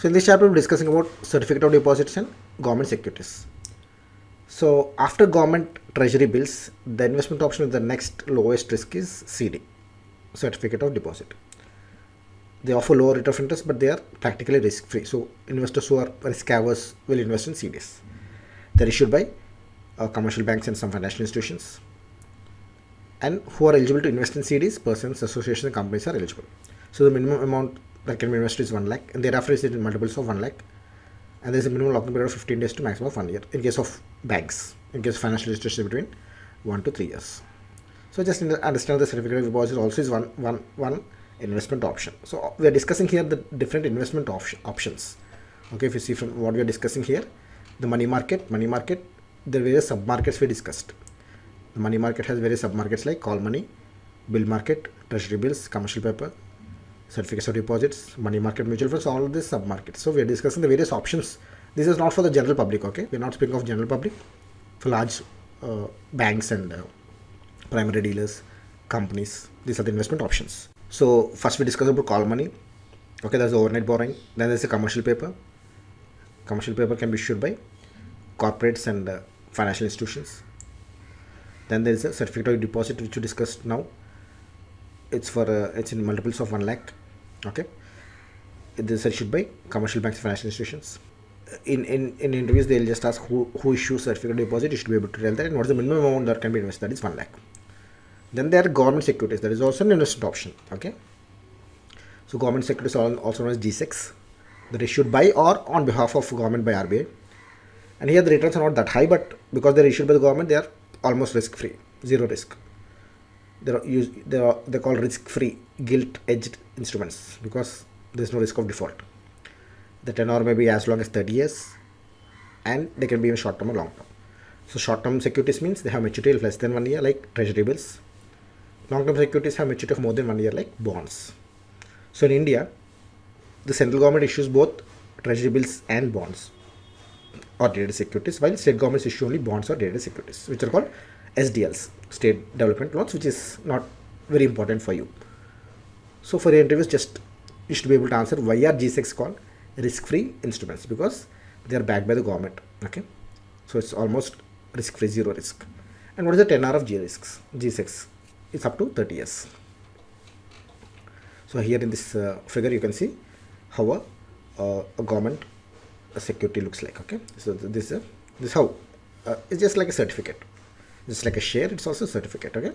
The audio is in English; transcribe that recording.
So in this chapter we're discussing about certificate of deposits and government securities. So after government treasury bills, the investment option with the next lowest risk is CD, certificate of deposit. They offer lower rate of interest, but they are practically risk free. So investors who are risk averse will invest in CDs. They're issued by commercial banks and some financial institutions. And who are eligible to invest in CDs, persons, associations, and companies are eligible. So the minimum amount that can be invested is 1 lakh, and thereafter is in multiples of 1 lakh. And there is a minimum lock-in period of 15 days to maximum of 1 year in case of banks. In case of financial institutions, between 1 to 3 years. So just understand the certificate of deposit also is one investment option. So we are discussing here the different investment options. Okay, if you see from what we are discussing here, the money market, the various sub-markets we discussed. The money market has various sub-markets like call money, bill market, treasury bills, commercial paper, certificates of deposits, money market, mutual funds, all of these sub-markets. So we are discussing the various options. This is not for the general public, okay? We are not speaking of general public. For large banks and primary dealers, companies, these are the investment options. So first we discuss about call money. Okay, there's overnight borrowing. Then there's a commercial paper. Commercial paper can be issued by corporates and financial institutions. Then there is a certificate of deposit which we discussed now. It's in multiples of 1 lakh. Okay, it is issued by commercial banks and financial institutions. In interviews they'll just ask who issues certificate of deposit. You should be able to tell that, and what's the minimum amount that can be invested. That is 1 lakh. Then there are government securities. That is also an investment option. Okay, so government securities are also known as G6. They're issued by or on behalf of government by RBI. And here the returns are not that high, but because they're issued by the government, they are almost risk-free, zero risk. They're called risk-free, gilt-edged instruments because there's no risk of default. The tenor may be as long as 30 years, and they can be even short-term or long-term. So short-term securities means they have maturity of less than 1 year, like treasury bills. Long-term securities have maturity of more than 1 year, like bonds. So in India, the central government issues both treasury bills and bonds or dated securities, while state governments issue only bonds or dated securities, which are called SDLs, state development loans, which is not very important for you. So for the interviews, just you should be able to answer why are G6 called risk-free instruments, because they are backed by the government. Okay, so it's almost risk-free, zero risk. And what is the tenor of G6? It's up to 30 years. So here in this figure you can see how a government security looks like. Okay, so this how it's just like a certificate, just like a share, it's also a certificate. Okay.